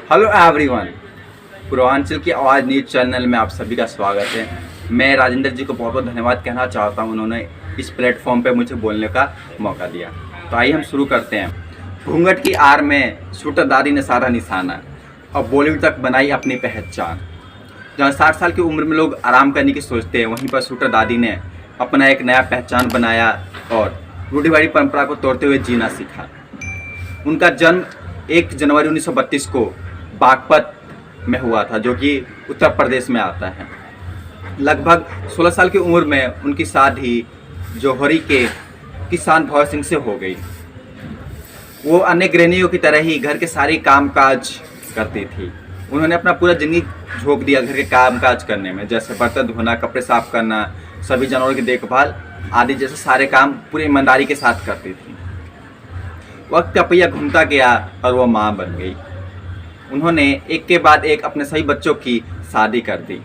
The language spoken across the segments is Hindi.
हेलो एवरीवन, पूर्वांचल की आवाज़ न्यूज़ चैनल में आप सभी का स्वागत है। मैं राजेंद्र जी को बहुत बहुत धन्यवाद कहना चाहता हूं, उन्होंने इस प्लेटफॉर्म पे मुझे बोलने का मौका दिया। तो आइए हम शुरू करते हैं। घूंघट की आड़ में शूटर दादी ने सारा निशाना और बॉलीवुड तक बनाई अपनी पहचान। जहाँ 60 साल की उम्र में लोग आराम करने की सोचते हैं, वहीं पर शूटर दादी ने अपना एक नया पहचान बनाया और रूढ़िवादी परंपरा को तोड़ते हुए जीना सीखा। उनका जन्म 1 जनवरी 1932 को बागपत में हुआ था, जो कि उत्तर प्रदेश में आता है। लगभग 16 साल की उम्र में उनकी शादी जौहरी के किसान भवर सिंह से हो गई। वो अन्य गृहिणियों की तरह ही घर के सारे कामकाज करती थी। उन्होंने अपना पूरा जिंदगी झोंक दिया घर के कामकाज करने में, जैसे बर्तन धोना, कपड़े साफ करना, सभी जानवरों की देखभाल आदि जैसे सारे काम पूरी ईमानदारी के साथ करती थी। वक्त का पहिया घूमता गया और वह माँ बन गई। उन्होंने एक के बाद एक अपने सभी बच्चों की शादी कर दी।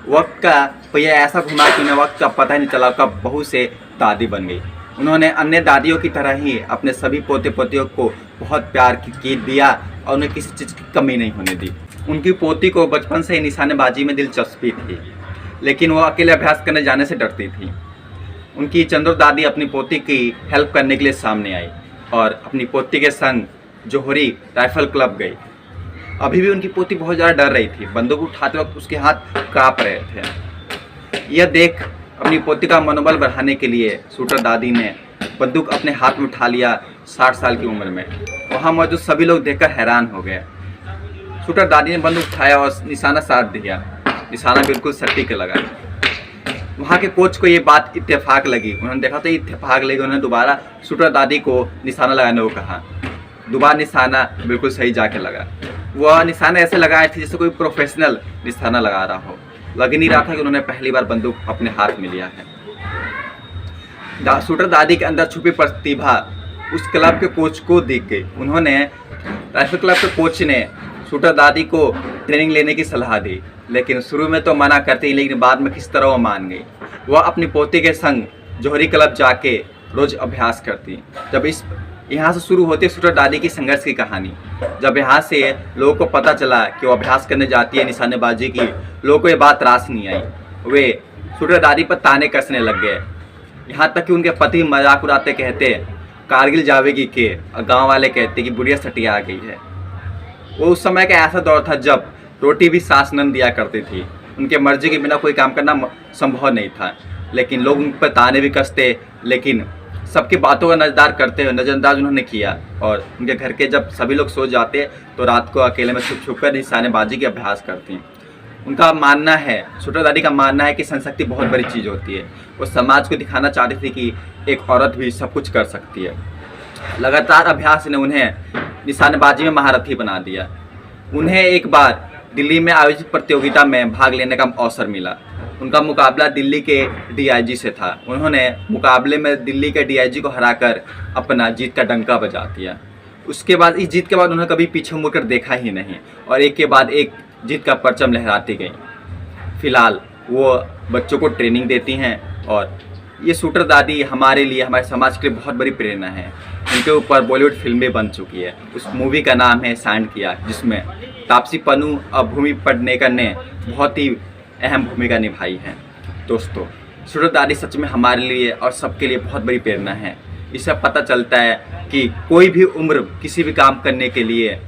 वक्त का पहिया ऐसा घुमा कि उन्हें वक्त का पता ही नहीं चला, कब बहू से दादी बन गई। उन्होंने अन्य दादियों की तरह ही अपने सभी पोते पोतियों को बहुत प्यार दिया और उन्हें किसी चीज़ की कमी नहीं होने दी। उनकी पोती को बचपन से ही निशानेबाजी में दिलचस्पी थी, लेकिन वह अकेले अभ्यास करने जाने से डरती थी। उनकी चंद्र दादी अपनी पोती की हेल्प करने के लिए सामने आई और अपनी पोती के संग जौहरी राइफल क्लब गई। अभी भी उनकी पोती बहुत ज़्यादा डर रही थी। बंदूक उठाते वक्त उसके हाथ काँप रहे थे। यह देख अपनी पोती का मनोबल बढ़ाने के लिए शूटर दादी ने बंदूक अपने हाथ में उठा लिया। 60 साल की उम्र में वहाँ मौजूद सभी लोग देखकर हैरान हो गए। शूटर दादी ने बंदूक उठाया और निशाना साध दिया। निशाना बिल्कुल सटीक लगा। वहाँ के कोच को ये बात इत्तेफाक लगी। उन्होंने देखा तो इत्तेफाक लगी। उन्होंने दोबारा शूटर दादी को निशाना लगाने को कहा। दोबारा निशाना बिल्कुल सही जाके लगा। वह निशाना ऐसे लगाया था जैसे कोई प्रोफेशनल निशाना लगा रहा हो। लग नहीं रहा था कि उन्होंने पहली बार बंदूक अपने हाथ में लिया है। शूटर दादी के अंदर छुपी प्रतिभा उस क्लब के कोच को दिख गई। उन्होंने राइफल क्लब के कोच ने शूटर दादी को ट्रेनिंग लेने की सलाह दी, लेकिन शुरू में तो मना करती, लेकिन बाद में किस तरह वो मान गई। वह अपनी पोती के संग जौहरी क्लब जाके रोज अभ्यास करती। जब यहाँ से शुरू होती है शूटर दादी की संघर्ष की कहानी। जब यहाँ से लोगों को पता चला कि वो अभ्यास करने जाती है निशानेबाजी की, लोगों को ये बात रास नहीं आई। वे शूटर दादी पर ताने कसने लग गए। यहाँ तक कि उनके पति मजाक उड़ाते कहते कारगिल जावेगी के, और गाँव वाले कहते कि बुढ़िया सटिया आ गई है। वो उस समय का ऐसा दौर था जब रोटी भी सास नन दिया करती थी। उनके मर्जी के बिना कोई काम करना संभव नहीं था, लेकिन लोग उन पर ताने भी कसते, लेकिन सबकी बातों का नज़रअंदाज उन्होंने किया। और उनके घर के जब सभी लोग सो जाते तो रात को अकेले में छुप कर निशानेबाजी के अभ्यास करती। उनका मानना है, शूटर दादी का मानना है कि संशक्ति बहुत बड़ी चीज़ होती है। वो समाज को दिखाना चाहती थी कि एक औरत भी सब कुछ कर सकती है। लगातार अभ्यास ने उन्हें निशानेबाजी में महारथी बना दिया। उन्हें एक बार दिल्ली में आयोजित प्रतियोगिता में भाग लेने का अवसर मिला। उनका मुकाबला दिल्ली के डीआईजी से था। उन्होंने मुकाबले में दिल्ली के डीआईजी को हराकर अपना जीत का डंका बजा दिया। उसके बाद इस जीत के बाद उन्होंने कभी पीछे मुड़कर देखा ही नहीं और एक के बाद एक जीत का परचम लहराती गई। फिलहाल वो बच्चों को ट्रेनिंग देती हैं और ये शूटर दादी हमारे लिए, हमारे समाज के लिए बहुत बड़ी प्रेरणा है। उनके ऊपर बॉलीवुड फिल्में बन चुकी है। उस मूवी का नाम है सांड किया, जिसमें तापसी पन्नू और भूमि पेडनेकर ने बहुत ही अहम भूमिका निभाई है। दोस्तों, शूटर दादी सच में हमारे लिए और सबके लिए बहुत बड़ी प्रेरणा है। इससे पता चलता है कि कोई भी उम्र किसी भी काम करने के लिए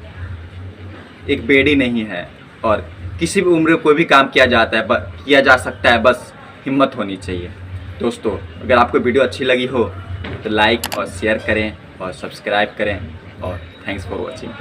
एक बेड़ी नहीं है और किसी भी उम्र कोई भी काम किया जा सकता है, बस हिम्मत होनी चाहिए। दोस्तों, अगर आपको वीडियो अच्छी लगी हो तो लाइक और शेयर करें और सब्सक्राइब करें और थैंक्स फॉर वॉचिंग।